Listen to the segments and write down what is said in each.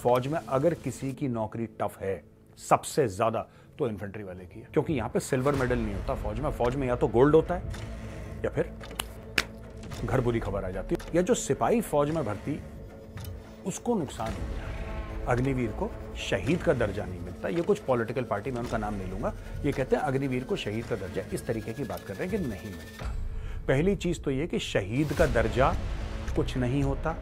फौज में अगर किसी की नौकरी टफ है सबसे ज्यादा तो इन्फेंट्री वाले की है, क्योंकि यहां पे सिल्वर मेडल नहीं होता फौज में। फौज में या तो गोल्ड होता है या फिर घर बुरी खबर आ जाती है। या जो सिपाही फौज में भर्ती उसको नुकसान होता है, अग्निवीर को शहीद का दर्जा नहीं मिलता। ये कुछ पॉलिटिकल पार्टी, मैं उनका नाम नहीं लूंगा, ये कहते हैं अग्निवीर को शहीद का दर्जा इस तरीके की बात कर रहे हैं कि नहीं मिलता। पहली चीज तो ये कि शहीद का दर्जा कुछ नहीं होता।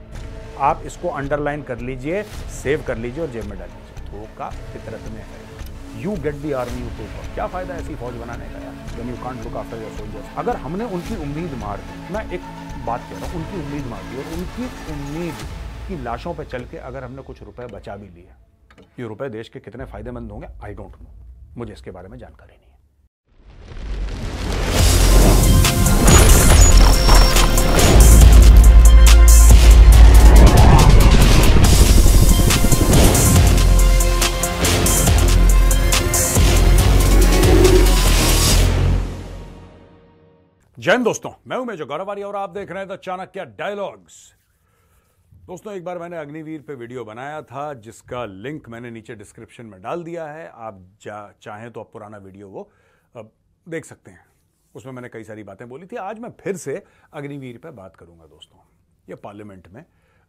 आप इसको अंडरलाइन कर लीजिए, सेव कर लीजिए और जेब में डाल लीजिए। धोखा फितरत में है। You get the army you to for. क्या फायदा ऐसी फौज बनाने का यार, when you can't look after your soldiers. अगर हमने उनकी उम्मीद मार दी, मैं एक बात कह रहा हूं, उनकी उम्मीद मार दी और उनकी उम्मीद की लाशों पर चल के अगर हमने कुछ रुपए बचा भी लिए, ये रुपए देश के कितने फायदेमंद होंगे आई डोंट नो, मुझे इसके बारे में जानकारी नहीं है। जय हिंद दोस्तों, मैं हूं मेजर गौरव आर्य और आप देख रहे हैं द चाणक्य डायलॉग्स। दोस्तों, एक बार मैंने अग्निवीर पे वीडियो बनाया था जिसका लिंक मैंने नीचे डिस्क्रिप्शन में डाल दिया है। आप चाहें तो आप पुराना वीडियो वो देख सकते हैं। उसमें मैंने कई सारी बातें बोली थी। आज मैं फिर से अग्निवीर पे बात करूंगा। दोस्तों, ये पार्लियामेंट में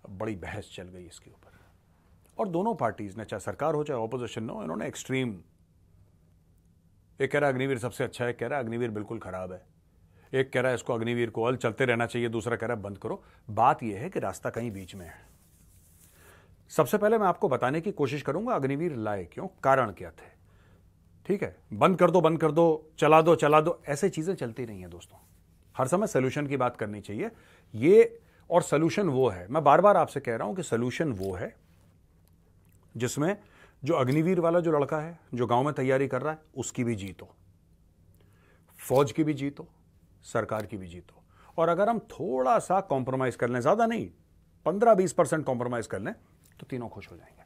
बड़ी बहस चल गई इसके ऊपर और दोनों पार्टीज ने, चाहे सरकार हो चाहे ऑपोजिशन हो, इन्होंने एक्सट्रीम, एक कह रहा है अग्निवीर सबसे अच्छा है, कह रहा है अग्निवीर बिल्कुल खराब है, एक कह रहा है इसको अग्निवीर को ऑल चलते रहना चाहिए, दूसरा कह रहा है बंद करो। बात यह है कि रास्ता कहीं बीच में है। सबसे पहले मैं आपको बताने की कोशिश करूंगा अग्निवीर लाए क्यों, कारण क्या थे। ठीक है, बंद कर दो, चला दो, ऐसे चीजें चलती नहीं है दोस्तों। हर समय सोल्यूशन की बात करनी चाहिए। ये और सोल्यूशन वो है, मैं बार बार आपसे कह रहा हूं कि सोल्यूशन वो है जिसमें जो अग्निवीर वाला जो लड़का है जो गांव में तैयारी कर रहा है उसकी भी जीत हो, फौज की भी जीत हो, सरकार की भी जीत हो। और अगर हम थोड़ा सा कॉम्प्रोमाइज कर लें, ज्यादा नहीं, 15-20% कॉम्प्रोमाइज कर लें तो तीनों खुश हो जाएंगे।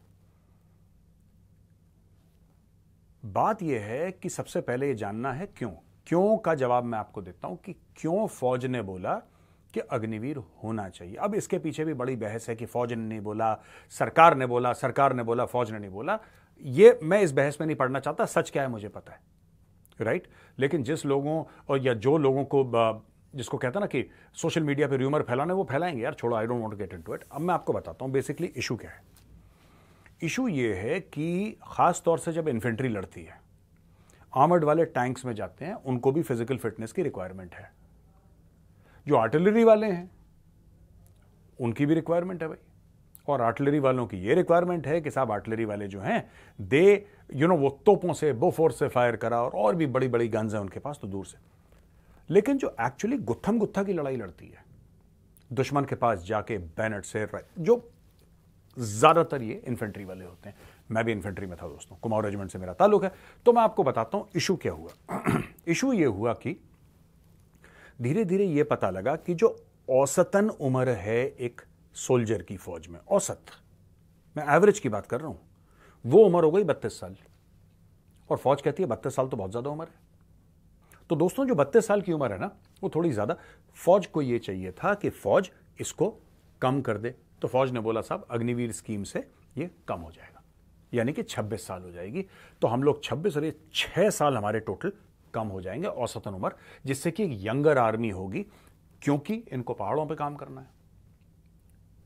बात यह है कि सबसे पहले यह जानना है क्यों का जवाब मैं आपको देता हूं कि क्यों फौज ने बोला कि अग्निवीर होना चाहिए। अब इसके पीछे भी बड़ी बहस है कि फौज ने नहीं बोला, सरकार ने बोला, फौज ने नहीं बोला। ये मैं इस बहस में नहीं पढ़ना चाहता, सच क्या है मुझे पता है, राइट। लेकिन जिस लोगों और या जो लोगों को, जिसको कहता है ना कि सोशल मीडिया पे र्यूमर फैलाने, वो फैलाएंगे यार, छोड़ो, I don't want to get into it. अब मैं आपको बताता हूं बेसिकली इशू क्या है। इशू ये है कि खास तौर से जब इन्फेंट्री लड़ती है, आर्मर्ड वाले टैंक्स में जाते हैं, उनको भी फिजिकल फिटनेस की रिक्वायरमेंट है। जो आर्टिलरी वाले हैं उनकी भी रिक्वायरमेंट है भाई। और आर्टिलरी वालों की ये रिक्वायरमेंट है कि साहब आर्टिलरी वाले जो हैं दे वो तोपों से, बोफोर्स से फायर करा और भी बड़ी बड़ी गन्स हैं उनके पास तो दूर से। लेकिन जो एक्चुअली गुत्थम गुत्था की लड़ाई लड़ती है दुश्मन के पास जाके बैनर से, जो ज्यादातर ये इन्फेंट्री वाले होते हैं। मैं भी इन्फेंट्री में था दोस्तों, कुमाऊं रेजिमेंट से मेरा ताल्लुक है, तो मैं आपको बताता हूं इशू क्या हुआ। इशू ये हुआ कि धीरे धीरे ये पता लगा कि जो औसतन उम्र है एक सोल्जर की फौज में, औसत, मैं एवरेज की बात कर रहा हूं, वो उम्र हो गई 32 साल। और फौज कहती है 32 साल तो बहुत ज्यादा उम्र है। तो दोस्तों, जो 32 साल की उम्र है ना, वो थोड़ी ज्यादा, फौज को यह चाहिए था कि फौज इसको कम कर दे। तो फौज ने बोला साहब अग्निवीर स्कीम से ये कम हो जाएगा, यानी कि 26 साल हो जाएगी। तो हम लोग 26 और 6 साल हमारे टोटल कम हो जाएंगे औसतन उम्र, जिससे कि एक यंगर आर्मी होगी, क्योंकि इनको पहाड़ों पे काम करना है,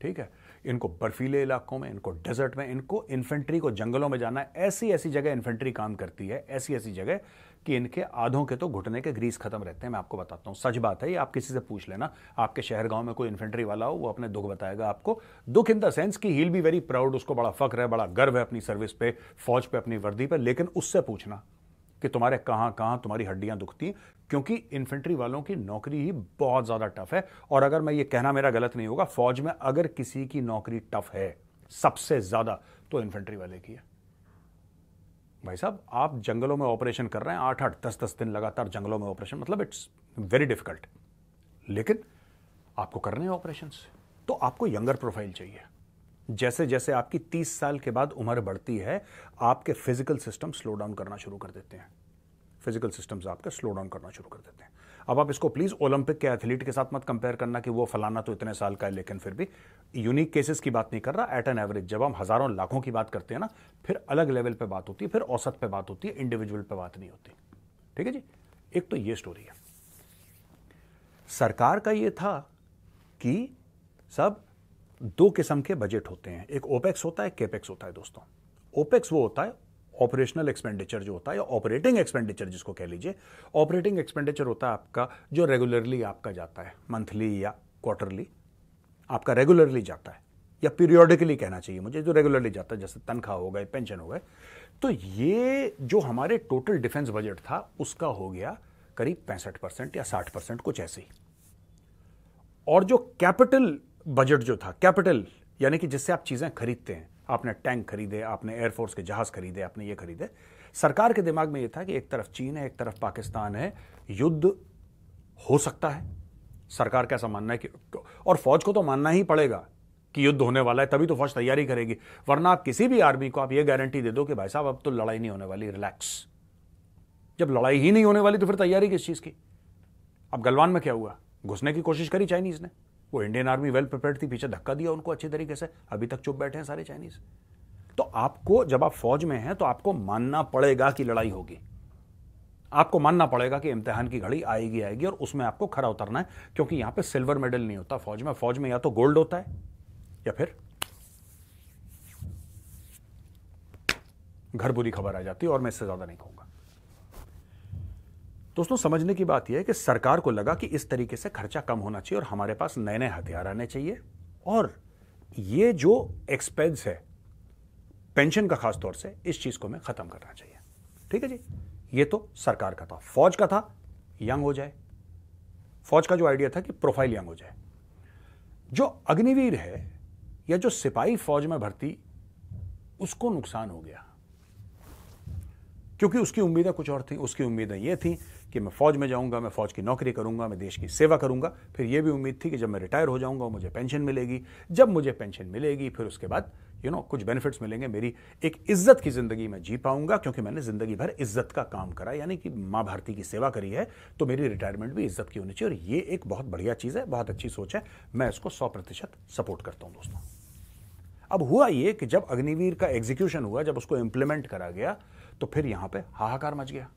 ठीक है, इनको बर्फीले इलाकों में, इनको डेजर्ट में, इनको इन्फेंट्री को जंगलों में जाना है। ऐसी ऐसी जगह इन्फेंट्री काम करती है, ऐसी ऐसी जगह कि इनके आधों के तो घुटने के ग्रीस खत्म रहते हैं। मैं आपको बताता हूं, सच बात है ये, आप किसी से पूछ लेना, आपके शहर गांव में कोई इन्फेंट्री वाला हो, वो अपने दुख बताएगा आपको। दुख इन द सेंस कि he will be very proud, उसको बड़ा फक्र है, बड़ा गर्व है अपनी सर्विस पे, फौज पे, अपनी वर्दी पे। लेकिन उससे पूछना कि तुम्हारे कहां कहां तुम्हारी हड्डियां दुखती हैं, क्योंकि इन्फेंट्री वालों की नौकरी ही बहुत ज्यादा टफ है। और अगर मैं ये कहना मेरा गलत नहीं होगा, फौज में अगर किसी की नौकरी टफ है सबसे ज्यादा तो इन्फेंट्री वाले की है। भाई साहब, आप जंगलों में ऑपरेशन कर रहे हैं, 8-8, 10-10 दिन लगातार जंगलों में ऑपरेशन, मतलब इट्स वेरी डिफिकल्ट। लेकिन आपको करने हैं ऑपरेशंस, तो आपको यंगर प्रोफाइल चाहिए। जैसे जैसे आपकी 30 साल के बाद उम्र बढ़ती है, आपके फिजिकल सिस्टम स्लो डाउन करना शुरू कर देते हैं। फिजिकल सिस्टम्स आपके स्लो डाउन करना शुरू कर देते हैं। अब आप इसको प्लीज ओलंपिक के एथलीट के साथ मत कंपेयर करना कि वो फलाना तो इतने साल का है, लेकिन फिर भी यूनिक केसेस की बात नहीं कर रहा, एट एन एवरेज जब हम हजारों लाखों की बात करते हैं ना, फिर अलग लेवल पे बात होती है, फिर औसत पे बात होती है, इंडिविजुअल पे बात नहीं होती। ठीक है जी, एक तो ये स्टोरी है। सरकार का ये था कि सब दो किस्म के बजट होते हैं, एक ओपेक्स होता है, केपेक्स होता है दोस्तों। ओपेक्स वो होता है ऑपरेशनल एक्सपेंडिचर जो होता है, या ऑपरेटिंग एक्सपेंडिचर जिसको कह लीजिए। ऑपरेटिंग एक्सपेंडिचर होता है आपका जो रेगुलरली आपका जाता है, मंथली या क्वार्टरली आपका रेगुलरली जाता है, या पीरियोडिकली कहना चाहिए मुझे, जो रेगुलरली जाता है, जैसे तनख्वाह हो गए, पेंशन हो गए। तो ये जो हमारे टोटल डिफेंस बजट था उसका हो गया करीब 65% या 60%, कुछ ऐसे ही। और जो कैपिटल बजट जो था, कैपिटल यानी कि जिससे आप चीजें खरीदते हैं, आपने टैंक खरीदे, आपने एयरफोर्स के जहाज खरीदे, आपने ये खरीदे, सरकार के दिमाग में ये था कि एक तरफ चीन है, एक तरफ पाकिस्तान है, युद्ध हो सकता है। सरकार का ऐसा मानना है कि, और फौज को तो मानना ही पड़ेगा कि युद्ध होने वाला है, तभी तो फौज तैयारी करेगी, वरना आप किसी भी आर्मी को आप ये गारंटी दे दो कि भाई साहब अब तो लड़ाई नहीं होने वाली, रिलैक्स। जब लड़ाई ही नहीं होने वाली तो फिर तैयारी किस चीज की? अब गलवान में क्या हुआ? घुसने की कोशिश करी चाइनीज ने, वो इंडियन आर्मी वेल प्रिपेयर्ड थी, पीछे धक्का दिया उनको अच्छी तरीके से, अभी तक चुप बैठे हैं सारे चाइनीज। तो आपको, जब आप फौज में हैं तो आपको मानना पड़ेगा कि लड़ाई होगी, आपको मानना पड़ेगा कि इम्तिहान की घड़ी आएगी आएगी, और उसमें आपको खरा उतरना है, क्योंकि यहां पे सिल्वर मेडल नहीं होता फौज में। फौज में या तो गोल्ड होता है या फिर घर बुरी खबर आ जाती है, और मैं इससे ज्यादा नहीं कहूंगा। दोस्तों समझने की बात यह है कि सरकार को लगा कि इस तरीके से खर्चा कम होना चाहिए और हमारे पास नए नए हथियार आने चाहिए, और ये जो एक्सपेंस है पेंशन का खास तौर से, इस चीज को हमें खत्म करना चाहिए। ठीक है जी, ये तो सरकार का था। फौज का था यंग हो जाए, फौज का जो आइडिया था कि प्रोफाइल यंग हो जाए। जो अग्निवीर है या जो सिपाही फौज में भर्ती, उसको नुकसान हो गया, क्योंकि उसकी उम्मीदें कुछ और थी। उसकी उम्मीदें ये थी कि मैं फौज में जाऊंगा, मैं फौज की नौकरी करूंगा, मैं देश की सेवा करूंगा। फिर यह भी उम्मीद थी कि जब मैं रिटायर हो जाऊंगा मुझे पेंशन मिलेगी, जब मुझे पेंशन मिलेगी फिर उसके बाद कुछ बेनिफिट्स मिलेंगे, मेरी एक इज्जत की जिंदगी में जी पाऊंगा, क्योंकि मैंने जिंदगी भर इज्जत का काम करा, यानी कि मां भारती की सेवा करी है, तो मेरी रिटायरमेंट भी इज्जत की होनी चाहिए। और ये एक बहुत बढ़िया चीज है, बहुत अच्छी सोच है, मैं इसको 100% सपोर्ट करता हूं दोस्तों। अब हुआ ये कि जब अग्निवीर का एग्जीक्यूशन हुआ, जब उसको इंप्लीमेंट करा गया, तो फिर यहां पे हाहाकार मच गया।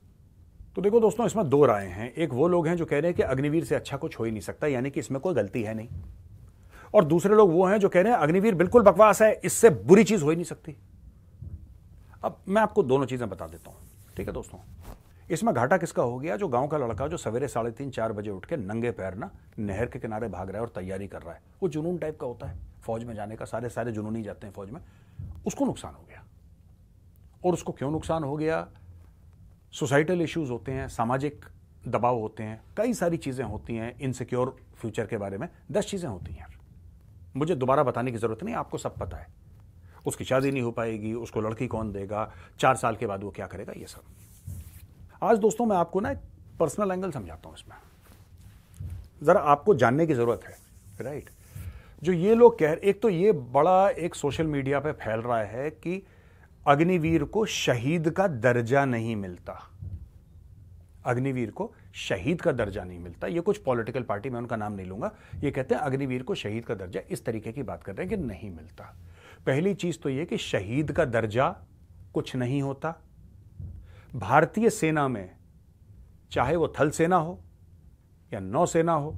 तो देखो दोस्तों, इसमें दो राय हैं। एक वो लोग हैं जो कह रहे हैं कि अग्निवीर से अच्छा कुछ हो ही नहीं सकता, यानी कि इसमें कोई गलती है नहीं, और दूसरे लोग वो हैं जो कह रहे हैं अग्निवीर बिल्कुल बकवास है, इससे बुरी चीज हो ही नहीं सकती। अब मैं आपको दोनों चीजें बता देता हूं, ठीक है दोस्तों। इसमें घाटा किसका हो गया? जो गांव का लड़का जो सवेरे 3:30-4 बजे उठ के नंगे पैर ना नहर के किनारे भाग रहा है और तैयारी कर रहा है, वो जुनून टाइप का होता है फौज में जाने का, सारे जुनूनी जाते हैं फौज में, उसको नुकसान हो गया। और उसको क्यों नुकसान हो गया? सोसाइटल इश्यूज होते हैं, सामाजिक दबाव होते हैं, कई सारी चीजें होती हैं, इनसिक्योर फ्यूचर के बारे में 10 चीजें होती हैं। मुझे दोबारा बताने की जरूरत नहीं, आपको सब पता है। उसकी शादी नहीं हो पाएगी, उसको लड़की कौन देगा, 4 साल के बाद वो क्या करेगा, ये सब। आज दोस्तों मैं आपको ना एक पर्सनल एंगल समझाता हूं, इसमें जरा आपको जानने की जरूरत है, राइट। जो ये लोग कह रहे, एक तो ये बड़ा एक सोशल मीडिया पे फैल रहा है कि अग्निवीर को शहीद का दर्जा नहीं मिलता, अग्निवीर को शहीद का दर्जा नहीं मिलता। ये कुछ पॉलिटिकल पार्टी, मैं उनका नाम नहीं लूंगा, ये कहते हैं अग्निवीर को शहीद का दर्जा, इस तरीके की बात कर रहे हैं कि नहीं मिलता। पहली चीज तो ये कि शहीद का दर्जा कुछ नहीं होता। भारतीय सेना में, चाहे वो थल सेना हो या नौसेना हो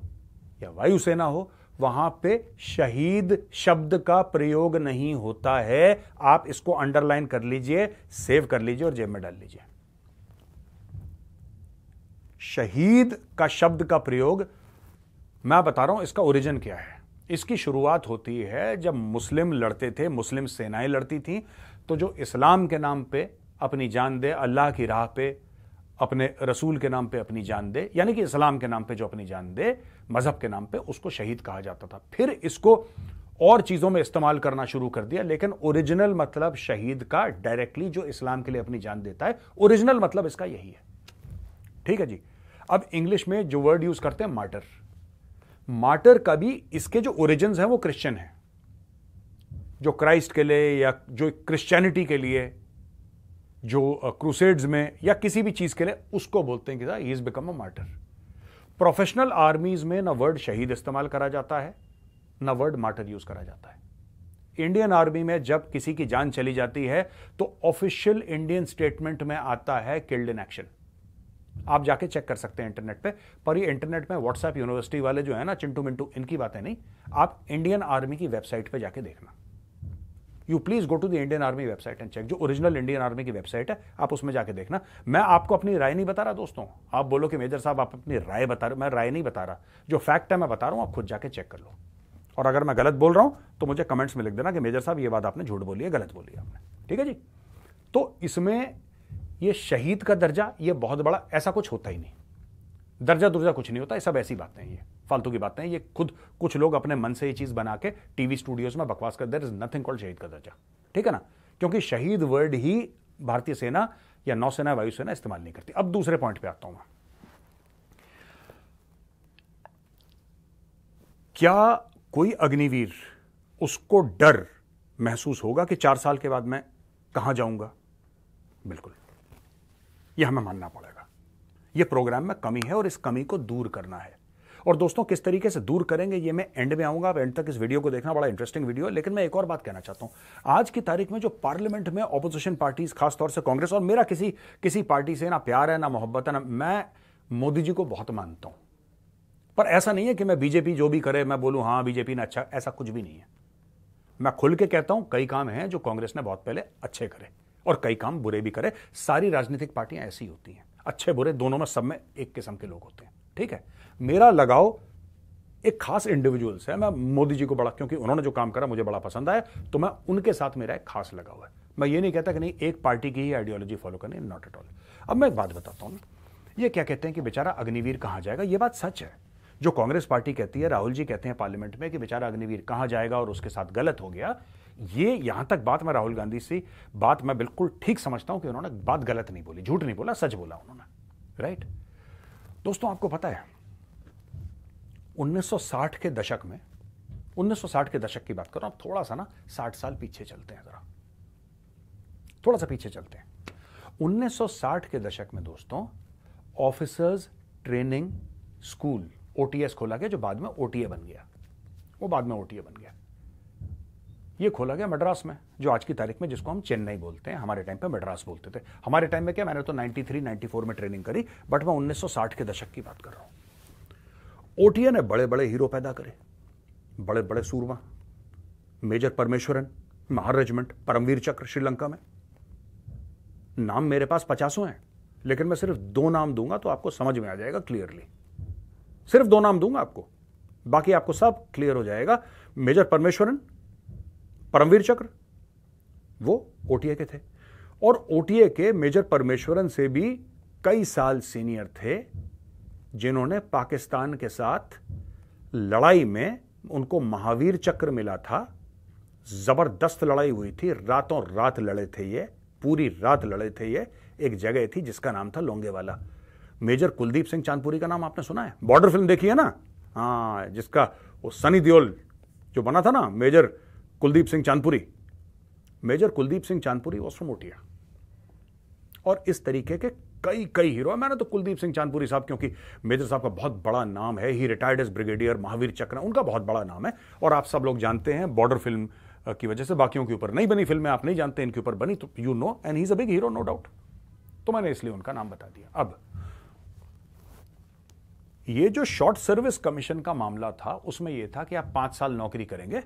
या वायुसेना हो, वहां पे शहीद शब्द का प्रयोग नहीं होता है। आप इसको अंडरलाइन कर लीजिए, सेव कर लीजिए और जेब में डाल लीजिए। शहीद का शब्द का प्रयोग, मैं बता रहा हूं इसका ओरिजिन क्या है। इसकी शुरुआत होती है जब मुस्लिम लड़ते थे, मुस्लिम सेनाएं लड़ती थी, तो जो इस्लाम के नाम पे अपनी जान दे, अल्लाह की राह पे, अपने रसूल के नाम पे अपनी जान दे, यानी कि इस्लाम के नाम पे जो अपनी जान दे, मजहब के नाम पे, उसको शहीद कहा जाता था। फिर इसको और चीजों में इस्तेमाल करना शुरू कर दिया, लेकिन ओरिजिनल मतलब शहीद का, डायरेक्टली जो इस्लाम के लिए अपनी जान देता है, ओरिजिनल मतलब इसका यही है। ठीक है जी। अब इंग्लिश में जो वर्ड यूज करते हैं मार्टर, मार्टर का भी इसके जो ओरिजिन्स हैं वो क्रिश्चियन है, जो क्राइस्ट के लिए या जो क्रिश्चियनिटी के लिए, जो क्रूसेड्स में या किसी भी चीज के लिए, उसको बोलते हैं कि he is become a martyr. Professional आर्मीज में ना वर्ड शहीद इस्तेमाल करा जाता है, ना वर्ड मार्टर यूज करा जाता है। इंडियन आर्मी में जब किसी की जान चली जाती है तो ऑफिशियल इंडियन स्टेटमेंट में आता है किल्ड इन एक्शन। आप जाके चेक कर सकते हैं इंटरनेट पे, पर ये इंटरनेट में व्हाट्सएप यूनिवर्सिटी वाले जो है ना, चिंटू मिंटू, इनकी बातें नहीं। आप इंडियन आर्मी की वेबसाइट पे जाके देखना। You please go to the Indian army website and check. जो ओरिजिनल इंडियन आर्मी की वेबसाइट है, आप उसमें जाके देखना। मैं आपको अपनी राय नहीं बता रहा दोस्तों। आप बोलो कि मेजर साहब आप अपनी राय बता रहे हो, मैं राय नहीं बता रहा। जो फैक्ट है मैं बता रहा हूं, आप खुद जाके चेक कर लो। और अगर मैं गलत बोल रहा हूं तो मुझे कमेंट्स में लिख देना कि मेजर साहब ये बात आपने झूठ बोली है, गलत बोली है आपने। ठीक है जी। तो इसमें ये शहीद का दर्जा, ये बहुत बड़ा, ऐसा कुछ होता ही नहीं। दर्जा दुर्जा कुछ नहीं होता, ये सब ऐसी बातें हैं, ये फालतू की बातें हैं। ये खुद कुछ लोग अपने मन से ये चीज बना के टीवी स्टूडियोज में बकवास कर। देयर इज नथिंग कॉल्ड शहीद का दर्जा। ठीक है ना, क्योंकि शहीद वर्ड ही भारतीय सेना या नौसेना, वायुसेना इस्तेमाल नहीं करती। अब दूसरे पॉइंट पे आता हूं मैं। क्या कोई अग्निवीर, उसको डर महसूस होगा कि 4 साल के बाद मैं कहां जाऊंगा? बिल्कुल, यह हमें मानना पड़ेगा। यह प्रोग्राम में कमी है और इस कमी को दूर करना है। और दोस्तों, किस तरीके से दूर करेंगे ये मैं एंड में आऊंगा। आप एंड तक इस वीडियो को देखना, बड़ा इंटरेस्टिंग वीडियो है। लेकिन मैं एक और बात कहना चाहता हूं। आज की तारीख में जो पार्लियामेंट में ऑपोजिशन पार्टीज, खासतौर से कांग्रेस, और मेरा किसी पार्टी से ना प्यार है ना मोहब्बत है, ना, मैं मोदी जी को बहुत मानता हूं। पर ऐसा नहीं है कि मैं बीजेपी जो भी करे मैं बोलूं हाँ बीजेपी ने अच्छा, ऐसा कुछ भी नहीं है। मैं खुल के कहता हूं कई काम हैं जो कांग्रेस ने बहुत पहले अच्छे करे और कई काम बुरे भी करे। सारी राजनीतिक पार्टियां ऐसी होती हैं, अच्छे बुरे दोनों में, सब में एक किस्म के लोग होते हैं। ठीक है, मेरा लगाव एक खास इंडिविजुअल से है। मैं मोदी जी को बड़ा, क्योंकि उन्होंने जो काम करा मुझे बड़ा पसंद आया, तो मैं उनके साथ मेरा एक खास लगाव है। मैं ये नहीं कहता कि नहीं एक पार्टी की ही आइडियोलॉजी फॉलो करनी, नॉट एट ऑल। अब मैं एक बात बताता हूं, ये क्या कहते हैं कि बेचारा अग्निवीर कहां जाएगा, ये बात सच है। जो कांग्रेस पार्टी कहती है, राहुल जी कहते हैं पार्लियामेंट में कि बेचारा अग्निवीर कहां जाएगा और उसके साथ गलत हो गया, ये यहां तक बात मैं राहुल गांधी से बात मैं बिल्कुल ठीक समझता हूं कि उन्होंने बात गलत नहीं बोली, झूठ नहीं बोला, सच बोला उन्होंने। राइट दोस्तों, आपको पता है 1960 के दशक में, 1960 के दशक की बात कर रहा हूं, थोड़ा सा ना 60 साल पीछे चलते हैं, जरा थोड़ा सा पीछे चलते हैं। 1960 के दशक में दोस्तों ऑफिसर्स ट्रेनिंग स्कूल, ओटीएस खोला गया, जो बाद में ओटीए बन गया। वो बाद में ओटीए बन गया। ये खोला गया मद्रास में, जो आज की तारीख में जिसको हम चेन्नई बोलते हैं, हमारे टाइम पे मद्रास बोलते थे। हमारे टाइम में क्या, मैंने तो 93 94 में ट्रेनिंग करी, बट मैं 1960 के दशक की बात कर रहा हूं। ओटीए ने बड़े बड़े हीरो पैदा करे, बड़े बड़े सूरमा, मेजर परमेश्वरन, महार रेजिमेंट, परमवीर चक्र श्रीलंका में। नाम मेरे पास 50 हैं, लेकिन मैं सिर्फ 2 नाम दूंगा तो आपको समझ में आ जाएगा क्लियरली। सिर्फ 2 नाम दूंगा आपको, बाकी आपको सब क्लियर हो जाएगा। मेजर परमेश्वरन, परमवीर चक्र, वो ओटीए के थे, और ओटीए के मेजर परमेश्वरन से भी कई साल सीनियर थे, जिन्होंने पाकिस्तान के साथ लड़ाई में उनको महावीर चक्र मिला था। जबरदस्त लड़ाई हुई थी, रातों रात लड़े थे ये, पूरी रात लड़े थे ये। एक जगह थी जिसका नाम था लोंगेवाला। मेजर कुलदीप सिंह चांदपुरी का नाम आपने सुना है? बॉर्डर फिल्म देखी है ना? हाँ, जिसका वो सनी देओल जो बना था ना, major Kuldeep Singh Chandpuri. Major Kuldeep Singh Chandpuri was from ओटिया। और इस तरीके के कई कई हीरो। मैंने तो कुलदीप सिंह चांदपुरी साहब, क्योंकि मेजर साहब का बहुत बड़ा नाम है, ही रिटायर्ड एज ब्रिगेडियर, महावीर चक्र उनका बहुत बड़ा नाम है। और आप सब लोग जानते हैं बॉर्डर फिल्म की वजह से, बाकियों के ऊपर नहीं बनी फिल्में आप नहीं जानते, इनके ऊपर बनी, तो you know, and he is a big hero, no doubt. तो मैंने इसलिए उनका नाम बता दिया। अब ये जो शॉर्ट सर्विस कमीशन का मामला था, उसमें यह था कि आप 5 साल नौकरी करेंगे,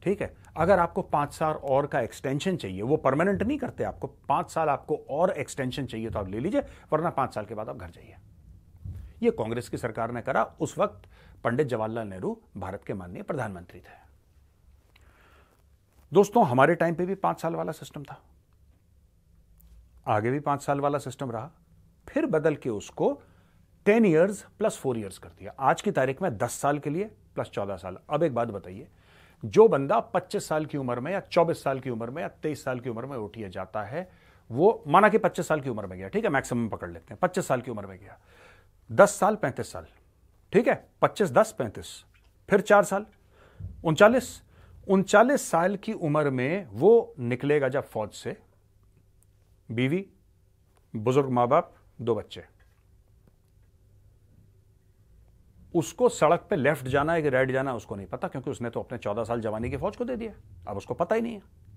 ठीक है। अगर आपको 5 साल और का एक्सटेंशन चाहिए, वो परमानेंट नहीं करते, आपको 5 साल आपको और एक्सटेंशन चाहिए तो आप ले लीजिए, वरना 5 साल के बाद आप घर जाइए। ये कांग्रेस की सरकार ने करा। उस वक्त पंडित जवाहरलाल नेहरू भारत के माननीय प्रधानमंत्री थे। दोस्तों, हमारे टाइम पे भी 5 साल वाला सिस्टम था, आगे भी 5 साल वाला सिस्टम रहा, फिर बदल के उसको 10 ईयर्स प्लस 4 ईयर्स कर दिया। आज की तारीख में 10 साल के लिए प्लस 14 साल। अब एक बात बताइए, जो बंदा 25 साल की उम्र में या 24 साल की उम्र में या 23 साल की उम्र में ओटीए जाता है, वो माना कि 25 साल की उम्र में गया, ठीक है, मैक्सिमम पकड़ लेते हैं, 25 साल की उम्र में गया, 10 साल 35 साल, ठीक है, 25 10 35, फिर 4 साल 39 साल की उम्र में वो निकलेगा जब फौज से, बीवी, बुजुर्ग मां बाप, 2 बच्चे, उसको सड़क पे लेफ्ट जाना है कि राइट जाना है उसको नहीं पता, क्योंकि उसने तो अपने 14 साल जवानी की फौज को दे दिया, अब उसको पता ही नहीं है।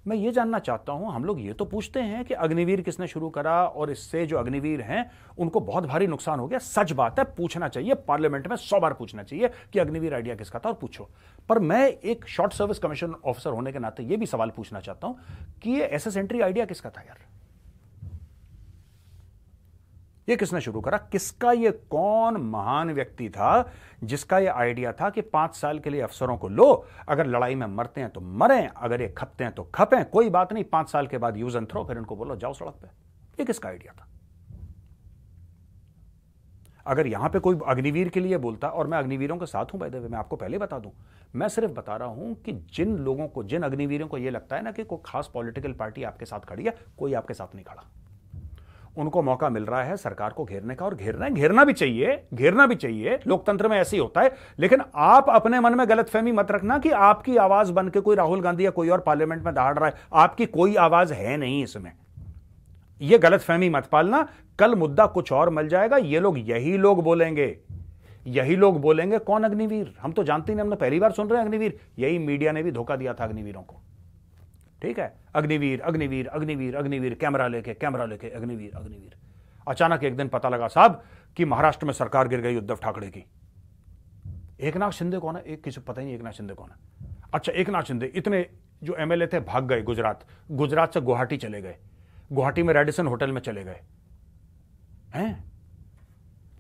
मैं ये जानना चाहता हूं, हम लोग ये तो पूछते हैं कि अग्निवीर किसने शुरू करा और इससे जो अग्निवीर हैं उनको बहुत भारी नुकसान हो गया। सच बात है, पूछना चाहिए, पार्लियामेंट में 100 बार पूछना चाहिए कि अग्निवीर आइडिया किसका था, और पूछो। पर मैं एक शॉर्ट सर्विस कमीशन ऑफिसर होने के नाते यह भी सवाल पूछना चाहता हूं कि ये एसएस एंट्री आइडिया किसका था यार? ये किसने शुरू करा? किसका ये कौन महान व्यक्ति था जिसका ये आइडिया था कि 5 साल के लिए अफसरों को लो, अगर लड़ाई में मरते हैं तो मरें, अगर ये खपते हैं तो खपें, कोई बात नहीं, 5 साल के बाद यूज एंड थ्रो, फिर इनको बोलो जाओ सड़क पे। ये किसका आइडिया था? अगर यहां पे कोई अग्निवीर के लिए बोलता, और मैं अग्निवीरों के साथ हूं बाय द वे, मैं आपको पहले बता दूं, मैं सिर्फ बता रहा हूं कि जिन लोगों को, जिन अग्निवीरों को यह लगता है ना कि कोई खास पॉलिटिकल पार्टी आपके साथ खड़ी है, कोई आपके साथ नहीं खड़ा। उनको मौका मिल रहा है सरकार को घेरने का, और घेरना भी चाहिए, लोकतंत्र में ऐसे ही होता है। लेकिन आप अपने मन में गलतफहमी मत रखना कि आपकी आवाज बन के कोई राहुल गांधी या कोई और पार्लियामेंट में दहाड़ रहा है। आपकी कोई आवाज है नहीं इसमें, यह गलतफहमी मत पालना। कल मुद्दा कुछ और मिल जाएगा, यही लोग बोलेंगे कौन अग्निवीर? हम तो जानते ही नहीं, हमने पहली बार सुन रहे हैं अग्निवीर। यही मीडिया ने भी धोखा दिया था अग्निवीरों को, ठीक है? अग्निवीर, कैमरा लेके अग्निवीर। अचानक एक दिन पता लगा साहब कि महाराष्ट्र में सरकार गिर गई उद्धव ठाकरे की। एकनाथ शिंदे कौन है? किसी पता ही नहीं एकनाथ शिंदे कौन है। अच्छा, एकनाथ शिंदे इतने जो एमएलए थे भाग गए गुजरात से गुवाहाटी चले गए, गुवाहाटी में रेडिसन होटल में चले गए हैं।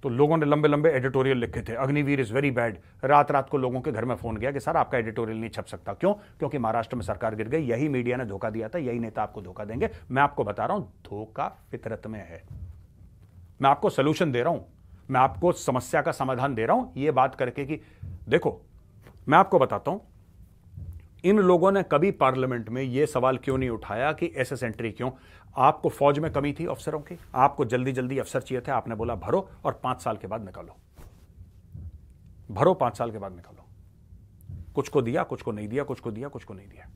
तो लोगों ने लंबे लंबे एडिटोरियल लिखे थे, अग्निवीर इज वेरी बैड। रात को लोगों के घर में फोन गया कि सर आपका एडिटोरियल नहीं छप सकता। क्यों? क्योंकि महाराष्ट्र में सरकार गिर गई। यही मीडिया ने धोखा दिया था, यही नेता आपको धोखा देंगे। मैं आपको बता रहा हूं, धोखा फितरत में है। मैं आपको सोल्यूशन दे रहा हूं, मैं आपको समस्या का समाधान दे रहा हूं, यह बात करके कि देखो, मैं आपको बताता हूं, इन लोगों ने कभी पार्लियामेंट में यह सवाल क्यों नहीं उठाया कि एसएस एंट्री क्यों? आपको फौज में कमी थी अफसरों की, आपको जल्दी जल्दी अफसर चाहिए थे, आपने बोला भरो और 5 साल के बाद निकालो। भरो, 5 साल के बाद निकालो। कुछ को दिया, कुछ को नहीं दिया, कुछ को दिया, कुछ को नहीं दिया।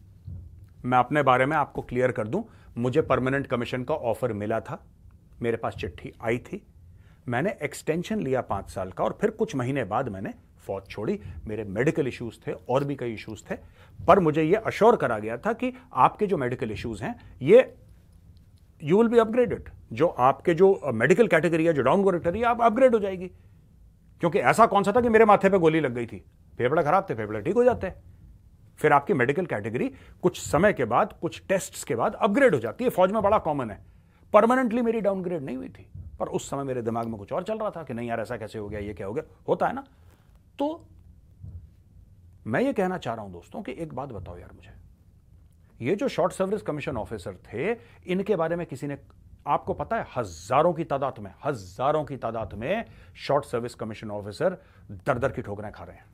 मैं अपने बारे में आपको क्लियर कर दूं, मुझे परमानेंट कमीशन का ऑफर मिला था, मेरे पास चिट्ठी आई थी, मैंने एक्सटेंशन लिया 5 साल का, और फिर कुछ महीने बाद मैंने फौज छोड़ी। मेरे मेडिकल इश्यूज थे और भी कई इश्यूज थे, पर मुझे यह अश्योर करा गया था कि आपके जो मेडिकल इश्यूज हैं ये यू विल बी अपग्रेडेड। जो आपके जो मेडिकल कैटेगरी है, जो डाउन कैटेगरी है, आप अपग्रेड हो जाएगी। क्योंकि ऐसा कौन सा था कि मेरे माथे पे गोली लग गई थी, फेफड़े खराब थे, फेफड़े ठीक हो जाते हैं, फिर आपकी मेडिकल कैटेगरी कुछ समय के बाद, कुछ टेस्ट्स के बाद अपग्रेड हो जाती है। फौज में बड़ा कॉमन है। परमानेंटली मेरी डाउनग्रेड नहीं हुई थी, पर उस समय मेरे दिमाग में कुछ और चल रहा था कि नहीं यार ऐसा कैसे हो गया, ये क्या हो गया, होता है ना। तो मैं ये कहना चाह रहा हूं दोस्तों कि एक बात बताओ यार मुझे, ये जो शॉर्ट सर्विस कमीशन ऑफिसर थे, इनके बारे में किसी ने, आपको पता है हजारों की तादाद में शॉर्ट सर्विस कमीशन ऑफिसर दर की ठोकरें खा रहे हैं।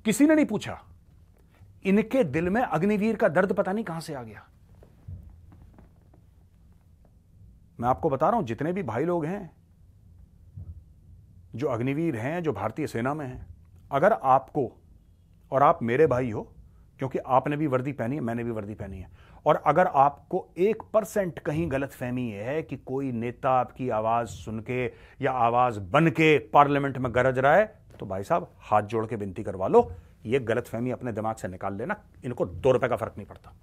किसी ने नहीं पूछा, इनके दिल में अग्निवीर का दर्द पता नहीं कहां से आ गया। मैं आपको बता रहा हूं, जितने भी भाई लोग हैं जो अग्निवीर हैं, जो भारतीय सेना में हैं, अगर आपको, और आप मेरे भाई हो क्योंकि आपने भी वर्दी पहनी है, मैंने भी वर्दी पहनी है, और अगर आपको 1% कहीं गलतफहमी है कि कोई नेता आपकी आवाज सुन के या आवाज बन के पार्लियामेंट में गरज रहा है, तो भाई साहब हाथ जोड़ के विनती करवा लो, यह गलतफहमी अपने दिमाग से निकाल लेना। इनको 2 रुपए का फर्क नहीं पड़ता।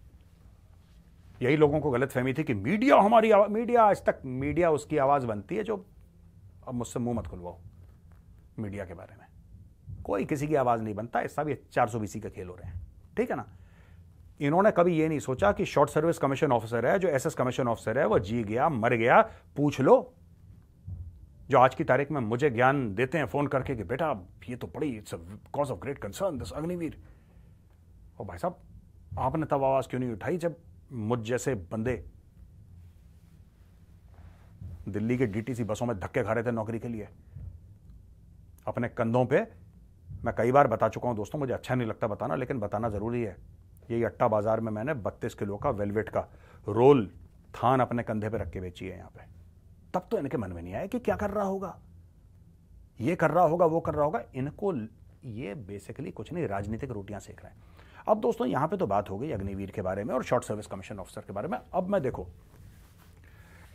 यही लोगों को गलतफहमी थी कि मीडिया हमारी आवाज, मीडिया आज तक, मीडिया उसकी आवाज बनती है जो, अब मुझसे मुंह मत खुलवाओ मीडिया के बारे में, कोई किसी की आवाज नहीं बनता। ये सब 420 के खेल हो रहे हैं, ठीक है ना। इन्होंने कभी ये नहीं सोचा कि शॉर्ट सर्विस कमीशन ऑफिसर है, जो एसएस कमीशन ऑफिसर है, वो जी गया, मर गया, पूछ लो। जो आज की तारीख में मुझे ज्ञान देते हैं फोन करके कि बेटा ये तो बड़ी, it's a cause of great concern this Agniveer. और भाई साहब आपने तब आवाज क्यों नहीं उठाई जब मुझ जैसे बंदे दिल्ली के डीटीसी बसों में धक्के खा रहे थे नौकरी के लिए, अपने कंधों पे। मैं कई बार बता चुका हूं दोस्तों, मुझे अच्छा नहीं लगता बताना, लेकिन बताना जरूरी है। यही अट्टा बाजार में मैंने 32 किलो का वेलवेट का रोल थान अपने कंधे पे रख के बेची है यहां पे। तब तो इनके मन में नहीं आया कि क्या कर रहा होगा, ये कर रहा होगा, वो कर रहा होगा। इनको ये बेसिकली कुछ नहीं, राजनीतिक रोटियां सेक रहे हैं। अब दोस्तों यहां पे तो बात हो गई अग्निवीर के बारे में और शॉर्ट सर्विस कमीशन ऑफिसर के बारे में। अब मैं देखो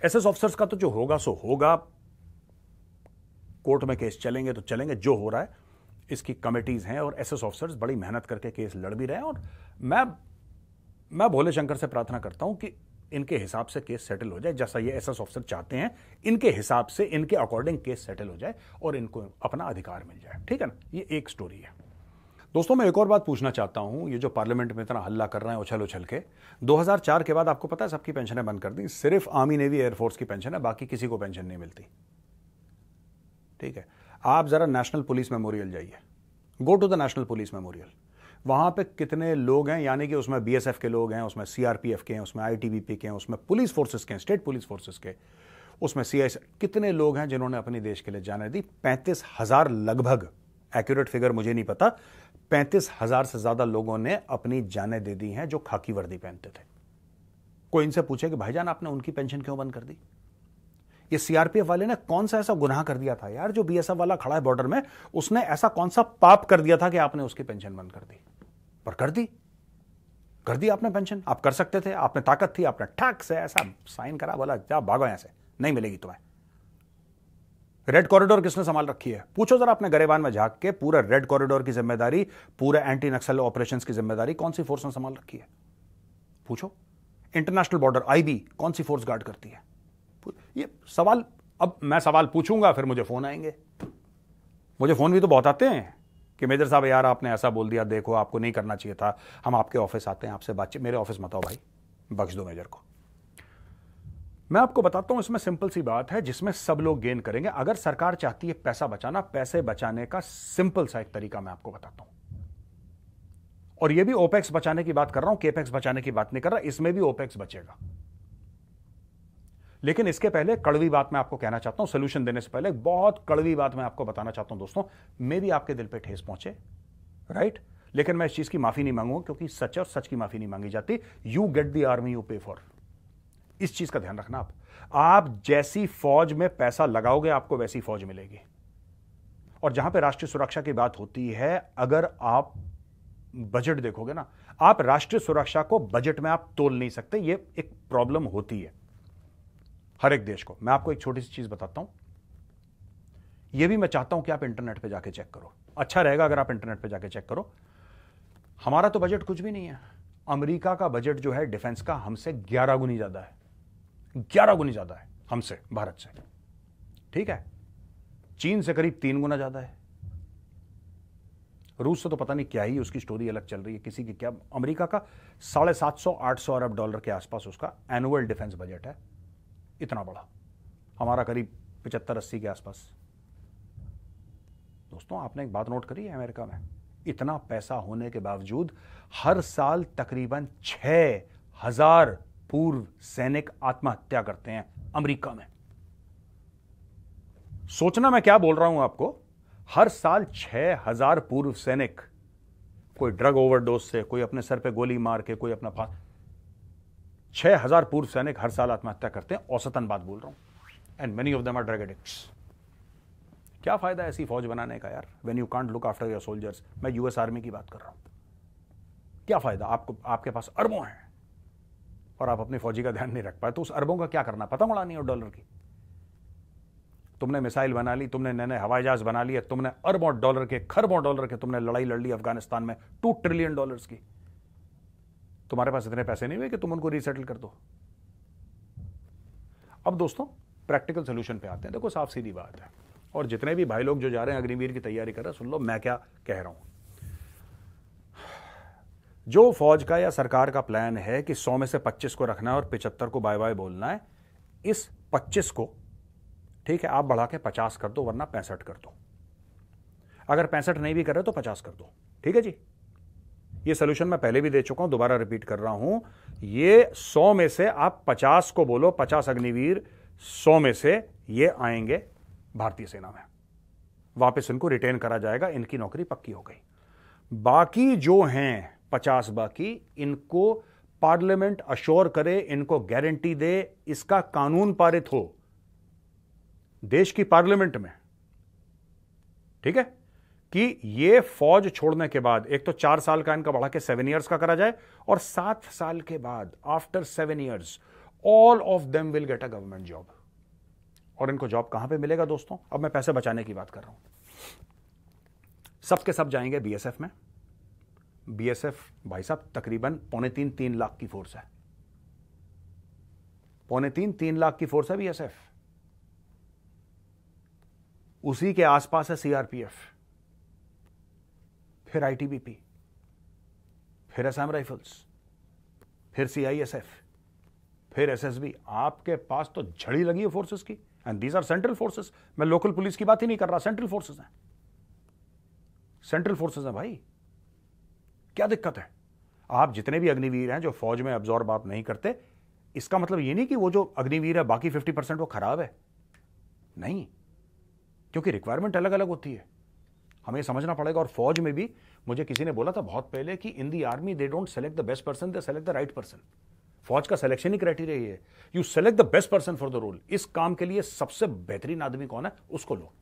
एसएस ऑफिसर्स का तो जो होगा सो होगा, कोर्ट में केस चलेंगे तो चलेंगे, जो हो रहा है इसकी कमिटीज हैं और एसएस ऑफिसर्स बड़ी मेहनत करके केस लड़ भी रहे हैं। और मैं भोले शंकर से प्रार्थना करता हूं कि इनके हिसाब से केस सेटल हो जाए, जैसा ये एसएस ऑफिसर चाहते हैं, इनके हिसाब से, इनके अकॉर्डिंग केस सेटल हो जाए और इनको अपना अधिकार मिल जाए। ठीक है ना, ये एक स्टोरी है। दोस्तों मैं एक और बात पूछना चाहता हूं, ये जो पार्लियामेंट में इतना हल्ला कर रहे हैं उछल उछल के, 2004 के बाद आपको पता है सबकी पेंशनें बंद कर दी, सिर्फ आर्मी नेवी एयरफोर्स की पेंशन है, बाकी किसी को पेंशन नहीं मिलती। ठीक है, आप जरा नेशनल पुलिस मेमोरियल जाइए, go to the national police memorial, वहां पे कितने लोग हैं, यानी कि उसमें बीएसएफ के लोग हैं, उसमें सीआरपीएफ के हैं, उसमें आईटीबीपी के हैं, उसमें पुलिस फोर्सेस के हैं, स्टेट पुलिस फोर्सेस के, उसमें सीआईएस, कितने लोग हैं जिन्होंने अपने देश के लिए जाने दी। 35,000 लगभग, एक्यूरेट फिगर मुझे नहीं पता, 35,000 से ज्यादा लोगों ने अपनी जानें दे दी हैं जो खाकी वर्दी पहनते थे। कोई इनसे पूछे कि भाईजान आपने उनकी पेंशन क्यों बंद कर दी? ये सीआरपीएफ वाले ने कौन सा ऐसा गुनाह कर दिया था यार, जो बीएसएफ वाला खड़ा है बॉर्डर में, उसने ऐसा कौन सा पाप कर दिया था कि आपने उसकी पेंशन बंद कर दी? पर कर दी आपने पेंशन। आप कर सकते थे, आपने ताकत थी, आपने ठक से ऐसा साइन करा, बोला जा भागो यहां से, नहीं मिलेगी तुम्हें। रेड कॉरिडोर किसने संभाल रखी है? पूछो जरा अपने गरेबान में झांक के, पूरा रेड कॉरिडोर की जिम्मेदारी, पूरे एंटी नक्सल ऑपरेशंस की जिम्मेदारी कौन सी फोर्स ने संभाल रखी है? पूछो। इंटरनेशनल बॉर्डर आईबी कौन सी फोर्स गार्ड करती है? ये सवाल, अब मैं सवाल पूछूंगा फिर मुझे फोन आएंगे, मुझे फोन भी तो बहुत आते हैं कि मेजर साहब यार आपने ऐसा बोल दिया, देखो आपको नहीं करना चाहिए था, हम आपके ऑफिस आते हैं, आपसे बातचीत। मेरे ऑफिस मत आओ भाई, बख्श दो मेजर को। मैं आपको बताता हूं, इसमें सिंपल सी बात है जिसमें सब लोग गेन करेंगे। अगर सरकार चाहती है पैसा बचाना, पैसे बचाने का सिंपल सा एक तरीका मैं आपको बताता हूं, और यह भी ओपेक्स बचाने की बात कर रहा हूं, केपेक्स बचाने की बात नहीं कर रहा, इसमें भी ओपेक्स बचेगा। लेकिन इसके पहले कड़वी बात मैं आपको कहना चाहता हूं, सोल्यूशन देने से पहले बहुत कड़वी बात मैं आपको बताना चाहता हूं दोस्तों, मे भी आपके दिल पे ठेस पहुंचे, राइट? लेकिन मैं इस चीज की माफी नहीं मांगूंगा, क्योंकि सच और सच की माफी नहीं मांगी जाती। You get the army you पे फॉर, इस चीज का ध्यान रखना। आप जैसी फौज में पैसा लगाओगे आपको वैसी फौज मिलेगी। और जहां पे राष्ट्रीय सुरक्षा की बात होती है, अगर आप बजट देखोगे ना, आप राष्ट्रीय सुरक्षा को बजट में आप तोल नहीं सकते, ये एक प्रॉब्लम होती है हर एक देश को। मैं आपको एक छोटी सी चीज बताता हूं, यह भी मैं चाहता हूं कि आप इंटरनेट पे जाके चेक करो, अच्छा रहेगा अगर आप इंटरनेट पे जाके चेक करो। हमारा तो बजट कुछ भी नहीं है, अमेरिका का बजट जो है डिफेंस का हमसे 11 गुनी ज्यादा है, 11 गुनी ज्यादा है हमसे, भारत से। ठीक है, चीन से करीब 3 गुना ज्यादा है, रूस से तो पता नहीं क्या ही उसकी स्टोरी अलग चल रही है, किसी की क्या। अमेरिका का 750-800 अरब डॉलर के आसपास उसका एनुअल डिफेंस बजट है, इतना बड़ा। हमारा करीब 75-80 के आसपास। दोस्तों आपने एक बात नोट करी है, अमेरिका में इतना पैसा होने के बावजूद हर साल तकरीबन 6,000 पूर्व सैनिक आत्महत्या करते हैं अमेरिका में। सोचना मैं क्या बोल रहा हूं आपको, हर साल 6,000 पूर्व सैनिक, कोई ड्रग ओवरडोज से, कोई अपने सर पे गोली मार के, कोई अपना 6,000 पूर्व सैनिक हर साल आत्महत्या करते हैं, औसतन बात बोल रहा हूं। And many of them are drug addicts. क्या फायदा ऐसी फौज बनाने का यार, when you can't look after your soldiers. मैं यूएस आर्मी की बात कर रहा हूं, क्या फायदा आपको, आपके पास अरबों हैं और आप अपनी फौजी का ध्यान नहीं रख पाए, तो उस अरबों का क्या करना, पतंग उड़ानी है डॉलर की। तुमने मिसाइल बना ली, तुमने नए नए हवाई जहाज बना लिए, तुमने अरबों डॉलर के, खरबों डॉलर के तुमने लड़ाई लड़ ली अफगानिस्तान में, $2 ट्रिलियन की। तुम्हारे पास इतने पैसे नहीं हुए कि तुम उनको रीसेटल कर दो। अब दोस्तों प्रैक्टिकल सोल्यूशन पे आते हैं। देखो साफ सीधी बात है, और जितने भी भाई लोग जो जा रहे हैं अग्निवीर की तैयारी कर रहे हैं, सुन लो मैं क्या कह रहा हूं। जो फौज का या सरकार का प्लान है कि 100 में से 25 को रखना है और 75 को बाय बाय बोलना है, इस 25 को ठीक है आप बढ़ा के 50 कर दो, वरना 65 कर दो। अगर 65 नहीं भी कर रहे तो 50 कर दो, ठीक है जी। ये सोल्यूशन मैं पहले भी दे चुका हूं, दोबारा रिपीट कर रहा हूं। ये 100 में से आप 50 को बोलो, 50 अग्निवीर 100 में से ये आएंगे भारतीय सेना में, वापस इनको रिटेन करा जाएगा, इनकी नौकरी पक्की हो गई। बाकी जो हैं 50 बाकी, इनको पार्लियामेंट अश्योर करे, इनको गारंटी दे, इसका कानून पारित हो देश की पार्लियामेंट में, ठीक है, कि ये फौज छोड़ने के बाद एक तो 4 साल का इनका बढ़ा के 7 ईयर्स का करा जाए, और 7 साल के बाद after 7 years all of them will get a government job. और इनको जॉब कहां पे मिलेगा दोस्तों? अब मैं पैसे बचाने की बात कर रहा हूं। सब के सब जाएंगे बीएसएफ में। बीएसएफ भाई साहब तकरीबन 2.25-3 लाख की फोर्स है। 2.25-3 लाख की फोर्स है बीएसएफ। उसी के आसपास है सीआरपीएफ, फिर आईटीबीपी, फिर असम राइफल्स, फिर सीआईएसएफ, फिर एसएसबी। आपके पास तो झड़ी लगी है फोर्सेस की, and these are central forces. मैं लोकल पुलिस की बात ही नहीं कर रहा, सेंट्रल फोर्सेस हैं। सेंट्रल फोर्सेस हैं भाई। क्या दिक्कत है? आप जितने भी अग्निवीर हैं जो फौज में अब्जॉर्ब आप नहीं करते, इसका मतलब ये नहीं कि वो जो अग्निवीर है बाकी 50% वो खराब है, नहीं, क्योंकि रिक्वायरमेंट अलग अलग होती है, हमें समझना पड़ेगा। और फौज में भी मुझे किसी ने बोला था बहुत पहले कि in the army they don't select the best person, they select the right person. फौज का सिलेक्शन ही क्राइटेरिया ये है, you select the best person for the role. इस काम के लिए सबसे बेहतरीन आदमी कौन है, उसको लो।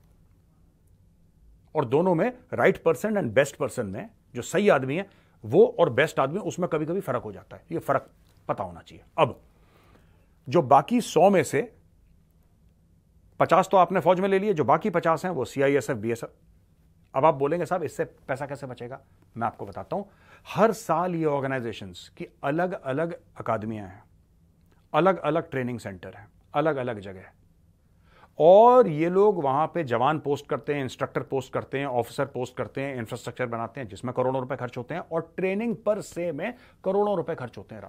और दोनों में right person and best person में जो सही आदमी है वो और बेस्ट आदमी, उसमें कभी कभी फर्क हो जाता है, ये फर्क पता होना चाहिए। अब जो बाकी 100 में से 50 तो आपने फौज में ले लिए, जो बाकी 50 हैं वो सीआईएसएफ, बीएसएफ। अब आप बोलेंगे साहब इससे पैसा कैसे बचेगा? मैं आपको बताता हूं। हर साल ये ऑर्गेनाइजेशंस की अलग अलग अकादमियां हैं, अलग अलग ट्रेनिंग सेंटर हैं, अलग अलग जगह, और ये लोग वहां पे जवान पोस्ट करते हैं, इंस्ट्रक्टर पोस्ट करते हैं, ऑफिसर पोस्ट करते हैं, इंफ्रास्ट्रक्चर बनाते हैं जिसमें करोड़ों रुपए खर्च होते हैं, और ट्रेनिंग पर से में करोड़ों रुपए खर्च होते हैं,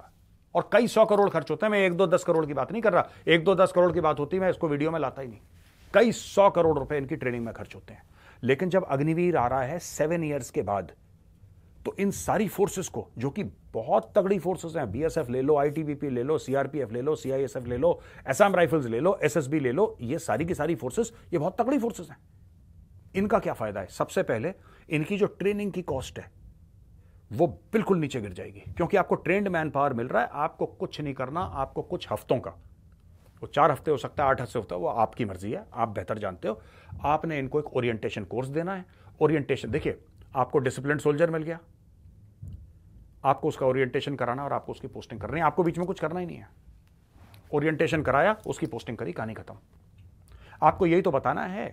और कई 100 करोड़ खर्च होते हैं। मैं 1-2-10 करोड़ की बात नहीं कर रहा, 1-2-10 करोड़ की बात होती मैं इसको वीडियो में लाता ही नहीं। कई 100 करोड़ रुपए इनकी ट्रेनिंग में खर्च होते हैं। लेकिन जब अग्निवीर आ रहा है 7 ईयर्स के बाद, तो इन सारी फोर्सेस को, जो कि बहुत तगड़ी फोर्सेस हैं, बीएसएफ ले लो, आईटीबीपी ले लो, सीआरपीएफ ले लो, सीआईएसएफ ले लो, असम राइफल्स ले लो, एसएसबी ले लो, ये सारी की सारी फोर्सेस ये बहुत तगड़ी फोर्सेस हैं। इनका क्या फायदा है? सबसे पहले इनकी जो ट्रेनिंग की कॉस्ट है वो बिल्कुल नीचे गिर जाएगी, क्योंकि आपको ट्रेंड मैन पावर मिल रहा है। आपको कुछ नहीं करना, आपको कुछ हफ्तों का, वो 4 हफ्ते हो सकता है, 8 हफ्ते होता है, वो आपकी मर्जी है, आप बेहतर जानते हो। आपने इनको एक ओरिएंटेशन कोर्स देना है। ओरिएंटेशन, देखिए, आपको डिसिप्लिन सोल्जर मिल गया, आपको उसका ओरिएंटेशन कराना और आपको उसकी पोस्टिंग करनी है। आपको बीच में कुछ करना ही नहीं है, ओरिएंटेशन कराया, उसकी पोस्टिंग करी, कहानी खत्म। आपको यही तो बताना है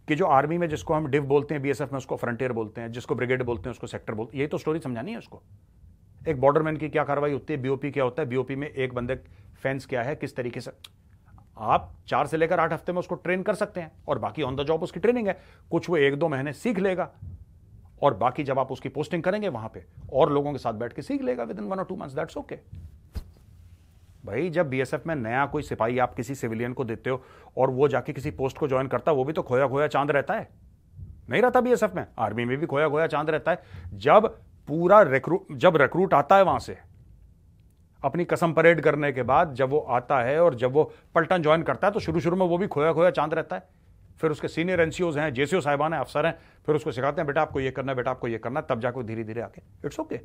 कि जो आर्मी में जिसको हम डिव बोलते हैं, बीएसएफ में उसको फ्रंटियर बोलते हैं, जिसको ब्रिगेड बोलते हैं उसको सेक्टर बोलते हैं, यही तो स्टोरी समझानी है उसको। एक बॉर्डरमैन की क्या कार्रवाई होती है, बीओपी क्या होता है, बीओपी में एक बंदे फेंस क्या है, किस तरीके से। आप 4 से लेकर 8 हफ्ते में उसको ट्रेन कर सकते हैं, और बाकी ऑन द जॉब उसकी ट्रेनिंग है। कुछ वो 1-2 महीने सीख लेगा, और बाकी जब आप उसकी पोस्टिंग करेंगे वहां पे और लोगों के साथ बैठ के सीख लेगा with in 1 or 2 months, that's okay. भाई जब बीएसएफ में नया कोई सिपाही आप किसी सिविलियन को देते हो और वो जाके किसी पोस्ट को ज्वाइन करता है, वो भी तो खोया खोया चांद रहता है, नहीं रहता बीएसएफ में? आर्मी में भी खोया खोया चांद रहता है। जब पूरा रिक्रूट आता है वहां से अपनी कसम परेड करने के बाद, जब वो आता है और जब वो पलटन ज्वाइन करता है, तो शुरू शुरू में वो भी खोया खोया चांद रहता है। फिर उसके सीनियर एनसीओज हैं, जेसीओ साहिबान हैं, अफसर हैं, फिर उसको सिखाते हैं बेटा आपको ये करना है, बेटा आपको ये करना है, तब जाकर धीरे धीरे आके इट्स ओके।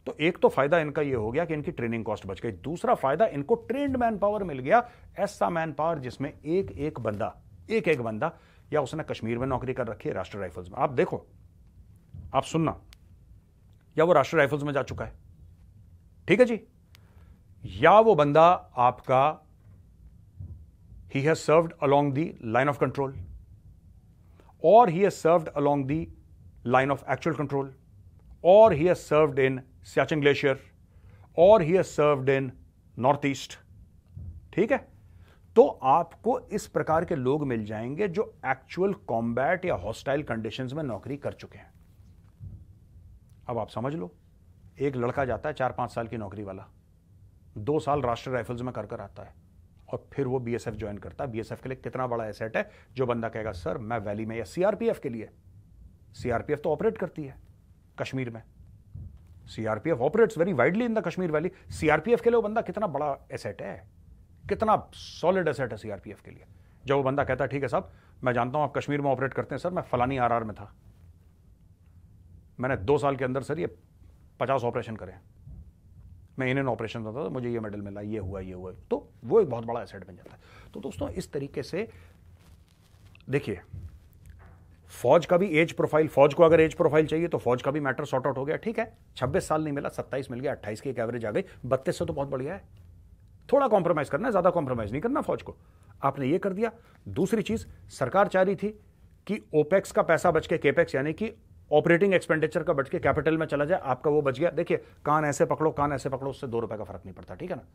तो एक तो फायदा इनका ये हो गया कि इनकी ट्रेनिंग कॉस्ट बच गई। दूसरा फायदा, इनको ट्रेंड मैन पावर मिल गया, ऐसा मैन पावर जिसमें एक एक बंदा या उसने कश्मीर में नौकरी कर रखी है, राष्ट्रीय राइफल्स में। आप देखो, आप सुनना, या वो राष्ट्रीय राइफल्स में जा चुका है, ठीक है जी, या वो बंदा आपका he has served along the line of control, or he has served along the line of actual control, or he has served in Siachen Glacier, or he has served in Northeast, ठीक है? तो आपको इस प्रकार के लोग मिल जाएंगे जो एक्चुअल कॉम्बैट या हॉस्टाइल कंडीशंस में नौकरी कर चुके हैं। अब आप समझ लो, एक लड़का जाता है 4-5 साल की नौकरी वाला, 2 साल राष्ट्रीय राइफल्स में कर आता है, और फिर वो बीएसएफ ज्वाइन करता है। बीएसएफ के लिए कितना बड़ा एसेट है, जो बंदा कहेगा सर मैं वैली में, या सीआरपीएफ के लिए, सीआरपीएफ तो ऑपरेट करती है कश्मीर में, CRPF operates very widely in the Kashmir valley. CRPF के लिए वो बंदा कितना बड़ा एसेट है, कितना सॉलिड एसेट है सीआरपीएफ के लिए। जब वो बंदा कहता है ठीक है साहब मैं जानता हूं आप कश्मीर में ऑपरेट करते हैं, सर मैं फलानी आरआर में था, मैंने 2 साल के अंदर सर ये 50 ऑपरेशन करे, मैं इंडियन ऑपरेशन होता था, मुझे ये मेडल मिला, ये हुआ, तो वो एक बहुत बड़ा एसेट बन जाता है। तो दोस्तों इस तरीके से देखिए, फौज का भी एज प्रोफाइल, फौज को अगर एज प्रोफाइल चाहिए तो फौज का भी मैटर सॉर्ट आउट हो गया, ठीक है, 26 साल नहीं मिला, 27 मिल गया, 28 की एक एवरेज आ गई, 32 से तो बहुत बढ़िया है, थोड़ा कॉम्प्रोमाइज करना है, ज्यादा कॉम्प्रोमाइज नहीं करना फौज को। आपने ये कर दिया। दूसरी चीज, सरकार चाह रही थी कि ओपेक्स का पैसा बच के केपेक्स यानी कि ऑपरेटिंग एक्सपेंडिचर का बच के कैपिटल में चला जाए, आपका वो बच गया। देखिए, कान ऐसे पकड़ो, कान ऐसे पकड़ो, उससे 2 रुपए का फर्क नहीं पड़ता, ठीक है ना।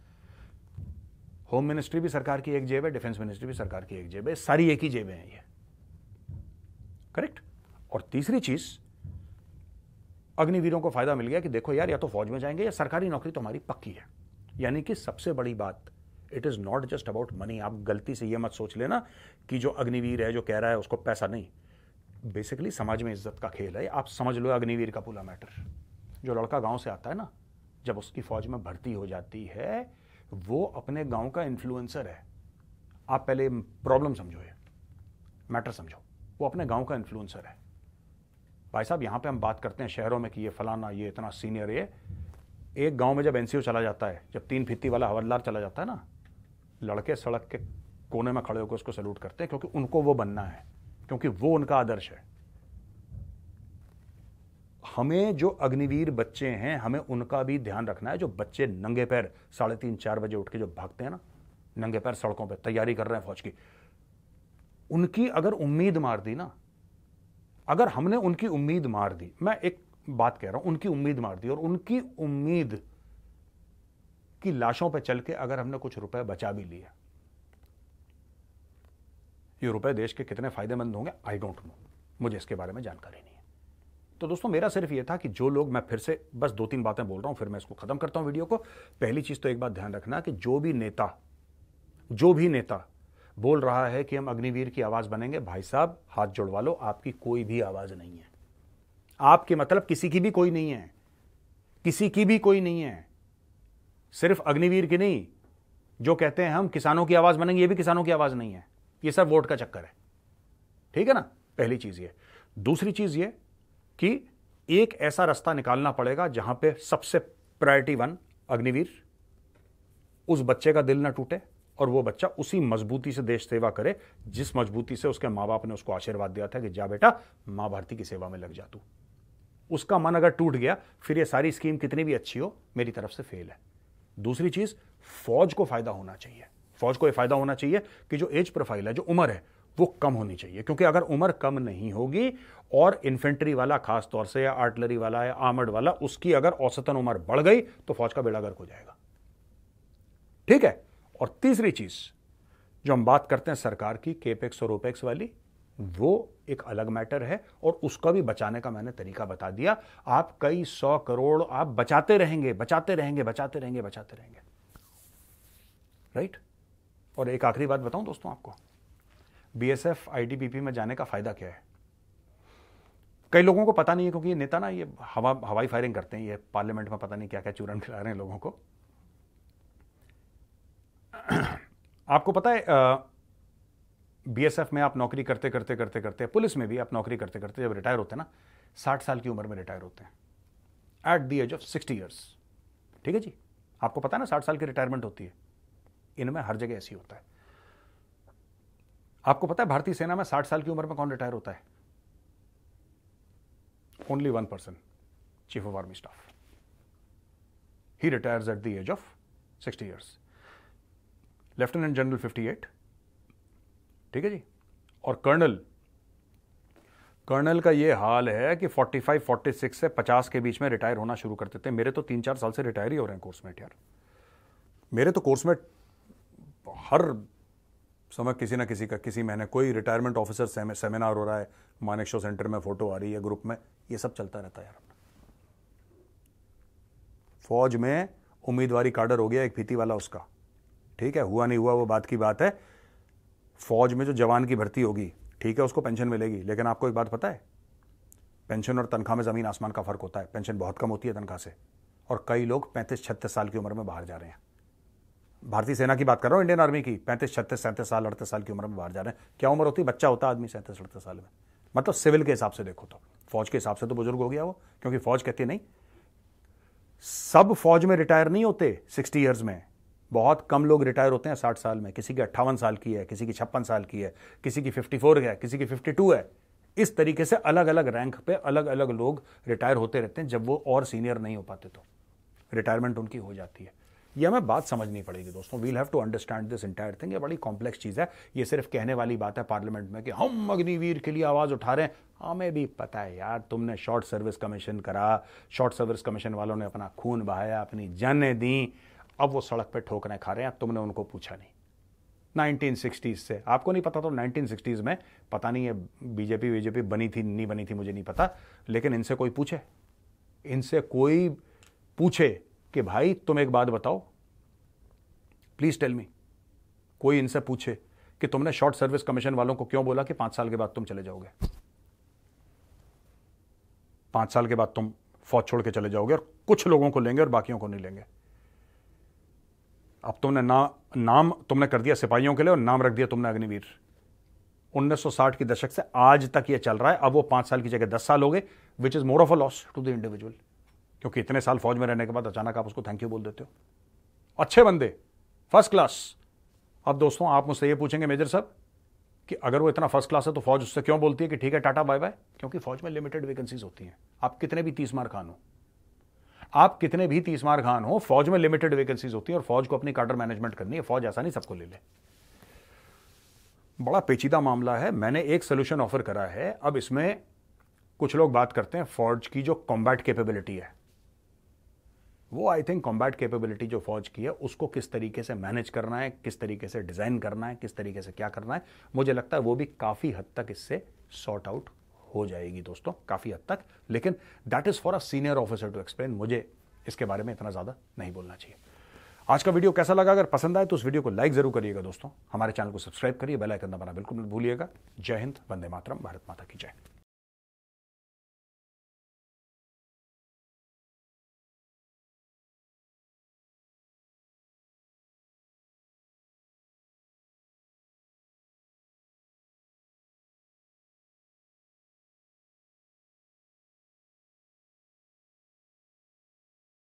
होम मिनिस्ट्री भी सरकार की एक जेब है, डिफेंस मिनिस्ट्री भी सरकार की एक जेब है, सारी एक ही जेबें हैं ये, करेक्ट। और तीसरी चीज, अग्निवीरों को फायदा मिल गया कि देखो यार, या तो फौज में जाएंगे या सरकारी नौकरी तो हमारी पक्की है। यानी कि सबसे बड़ी बात, it is not just about money. आप गलती से ये मत सोच लेना कि जो अग्निवीर है, जो कह रहा है उसको पैसा नहीं। बेसिकली समाज में इज्जत का खेल है। आप समझ लो अग्निवीर का पूरा मैटर। जो लड़का गांव से आता है ना, जब उसकी फौज में भर्ती हो जाती है, वो अपने गांव का इन्फ्लुएंसर है। आप पहले प्रॉब्लम समझो, ये मैटर समझो। वो अपने गांव का इन्फ्लुएंसर है। भाई साहब, यहां पे हम बात करते हैं शहरों में कि ये फलाना, ये इतना सीनियर, ये एक गांव में जब एनसीओ चला जाता है, जब 3 फीती वाला हवलदार चला जाता है ना, लड़के सड़क के कोने में खड़े होकर उसको सैल्यूट करते हैं, क्योंकि उनको वो बनना है, क्योंकि वो उनका आदर्श है। हमें जो अग्निवीर बच्चे हैं, हमें उनका भी ध्यान रखना है। जो बच्चे नंगे पैर 3:30-4 बजे उठ के जो भागते हैं ना, नंगे पैर सड़कों पे तैयारी कर रहे हैं फौज की, उनकी अगर उम्मीद मार दी ना, अगर हमने उनकी उम्मीद मार दी, मैं एक बात कह रहा हूं, उनकी उम्मीद मार दी, और उनकी उम्मीद की लाशों पे चल के अगर हमने कुछ रुपए बचा भी लिए, ये रुपए देश के कितने फायदेमंद होंगे, आई डोंट नो, मुझे इसके बारे में जानकारी नहीं है। तो दोस्तों, मेरा सिर्फ ये था कि जो लोग, मैं फिर से बस 2-3 बातें बोल रहा हूं, फिर मैं इसको खत्म करता हूं वीडियो को। पहली चीज तो एक बात ध्यान रखना कि जो भी नेता बोल रहा है कि हम अग्निवीर की आवाज बनेंगे, भाई साहब हाथ जुड़वा लो, आपकी कोई भी आवाज नहीं है। आपके मतलब किसी की भी कोई नहीं है, किसी की भी कोई नहीं है। सिर्फ अग्निवीर की नहीं, जो कहते हैं हम किसानों की आवाज बनेंगे, ये भी किसानों की आवाज नहीं है। ये सब वोट का चक्कर है, ठीक है ना। पहली चीज ये। दूसरी चीज ये कि एक ऐसा रास्ता निकालना पड़ेगा जहां पे सबसे प्रायोरिटी 1 अग्निवीर, उस बच्चे का दिल ना टूटे और वो बच्चा उसी मजबूती से देश सेवा करे जिस मजबूती से उसके मां बाप ने उसको आशीर्वाद दिया था कि जा बेटा, मां भारती की सेवा में लग जा तू। उसका मन अगर टूट गया, फिर ये सारी स्कीम कितनी भी अच्छी हो, मेरी तरफ से फेल है। दूसरी चीज, फौज को फायदा होना चाहिए। फौज को यह फायदा होना चाहिए कि जो एज प्रोफाइल है, जो उम्र है, वो कम होनी चाहिए। क्योंकि अगर उम्र कम नहीं होगी और इन्फेंट्री वाला खास तौर से, या आर्टिलरी वाला, या आर्मर्ड वाला, उसकी अगर औसतन उम्र बढ़ गई तो फौज का बेड़ा गर्क हो जाएगा, ठीक है। और तीसरी चीज जो हम बात करते हैं सरकार की, केपेक्स और ओपेक्स वाली, वो एक अलग मैटर है और उसका भी बचाने का मैंने तरीका बता दिया। आप कई 100 करोड़ आप बचाते रहेंगे, बचाते रहेंगे, बचाते रहेंगे, बचाते रहेंगे, राइट। और एक आखिरी बात बताऊं दोस्तों आपको, बीएसएफ आईटीबीपी में जाने का फायदा क्या है। कई लोगों को पता नहीं है, क्योंकि ये नेता ना, ये हवाई फायरिंग करते हैं, ये पार्लियामेंट में पता नहीं क्या क्या चूरन खिला रहे हैं लोगों को। आपको पता है, बीएसएफ में आप नौकरी करते करते करते करते, पुलिस में भी आप नौकरी करते करते जब रिटायर होते हैं ना, 60 साल की उम्र में रिटायर होते हैं, at the age of 60 years, ठीक है जी। आपको पता है ना 60 साल की रिटायरमेंट होती है। इनमें हर जगह ऐसी होता है। आपको पता है भारतीय सेना में 60 साल की उम्र में कौन रिटायर होता है? Only 1 person, chief of army staff. He retires at the age of 60 years. Lieutenant general 58, ठीक है जी। और कर्नल का ये हाल है कि 45, 46 से 50 के बीच में रिटायर होना शुरू करते थे। मेरे तो 3-4 साल से रिटायर ही हो रहे हैं कोर्समेट यार। मेरे तो कोर्समेट हर समय किसी ना किसी का, किसी महीने कोई रिटायरमेंट ऑफिसर सेमिनार हो रहा है, मानेकशॉ सेंटर में फोटो आ रही है ग्रुप में, ये सब चलता रहता है यार। फौज में उम्मीदवारी कार्डर हो गया एक फीती वाला उसका, ठीक है। हुआ नहीं हुआ वो बात की बात है। फौज में जो जवान की भर्ती होगी, ठीक है, उसको पेंशन मिलेगी, लेकिन आपको एक बात पता है, पेंशन और तनख्वाह में जमीन आसमान का फर्क होता है। पेंशन बहुत कम होती है तनख्वाह से, और कई लोग 35-36 साल की उम्र में बाहर जा रहे हैं। भारतीय सेना की बात कर रहा हूं, इंडियन आर्मी की, 35, 36, 37 साल, 38 साल की उम्र में बाहर जा रहे हैं। क्या उम्र होती है? बच्चा होता है आदमी 37-38 साल में। मतलब सिविल के हिसाब से देखो तो, फौज के हिसाब से तो बुजुर्ग हो गया वो, क्योंकि फौज कहती नहीं, सब फौज में रिटायर नहीं होते 60 ईयर्स में। बहुत कम लोग रिटायर होते हैं 60 साल में। किसी की 58 साल की है, किसी की 56 साल की है, किसी की 54 है, किसी की 52 है। इस तरीके से अलग अलग रैंक पे अलग अलग लोग रिटायर होते रहते हैं। जब वो और सीनियर नहीं हो पाते तो रिटायरमेंट उनकी हो जाती है। ये हमें बात समझनी पड़ेगी दोस्तों। We'll have to understand this entire thing. ये बड़ी कॉम्प्लेक्स चीज़ है। ये सिर्फ कहने वाली बात है पार्लियामेंट में कि हम अग्निवीर के लिए आवाज़ उठा रहे हैं। हमें भी पता है यार, तुमने शॉर्ट सर्विस कमीशन करा, शॉर्ट सर्विस कमीशन वालों ने अपना खून बहाया, अपनी जानें दी, अब वो सड़क पे ठोकरें खा रहे हैं। तुमने उनको पूछा नहीं 1960s से। आपको नहीं पता तो 1960s में पता नहीं है बीजेपी बनी थी नहीं बनी थी, मुझे नहीं पता, लेकिन इनसे कोई पूछे, इनसे कोई पूछे कि भाई तुम एक बात बताओ, प्लीज टेल मी, कोई इनसे पूछे कि तुमने शॉर्ट सर्विस कमीशन वालों को क्यों बोला कि 5 साल के बाद तुम चले जाओगे, 5 साल के बाद तुम फौज छोड़ के चले जाओगे और कुछ लोगों को लेंगे और बाकियों को नहीं लेंगे। अब तुमने नाम तुमने कर दिया सिपाहियों के लिए और नाम रख दिया तुमने अग्निवीर। 1960 के दशक से आज तक ये चल रहा है। अब वो 5 साल की जगह 10 साल हो गए, which is more of a loss to the individual, क्योंकि इतने साल फौज में रहने के बाद अचानक आप उसको थैंक यू बोल देते हो। अच्छे बंदे, फर्स्ट क्लास। अब दोस्तों आप मुझसे ये पूछेंगे मेजर साहब कि अगर वो इतना फर्स्ट क्लास है तो फौज उससे क्यों बोलती है कि ठीक है टाटा बाय बाय? क्योंकि फौज में लिमिटेड वैकेंसीज होती हैं। आप कितने भी 30 मार खान हो, आप कितने भी 30 मार खान हो, फौज में लिमिटेड वैकेंसीज होती है और फौज को अपनी कार्डर मैनेजमेंट करनी है। फौज ऐसा नहीं सबको ले ले। बड़ा पेचीदा मामला है। मैंने एक सोल्यूशन ऑफर करा है। अब इसमें कुछ लोग बात करते हैं फौज की जो कॉम्बैट कैपेबिलिटी है, वो आई थिंक कॉम्बैट कैपेबिलिटी जो फौज की है उसको किस तरीके से मैनेज करना है, किस तरीके से डिजाइन करना है, किस तरीके से क्या करना है, मुझे लगता है वो भी काफी हद तक इससे सॉर्ट आउट हो जाएगी दोस्तों, काफी हद तक। लेकिन that is for a senior officer to explain. मुझे इसके बारे में इतना ज्यादा नहीं बोलना चाहिए। आज का वीडियो कैसा लगा? अगर पसंद आए तो उस वीडियो को लाइक जरूर करिएगा दोस्तों। हमारे चैनल को सब्सक्राइब करिए, बेल आइकन दबाना बिल्कुल मत भूलिएगा। जय हिंद, वंदे मातरम, भारत माता की जय।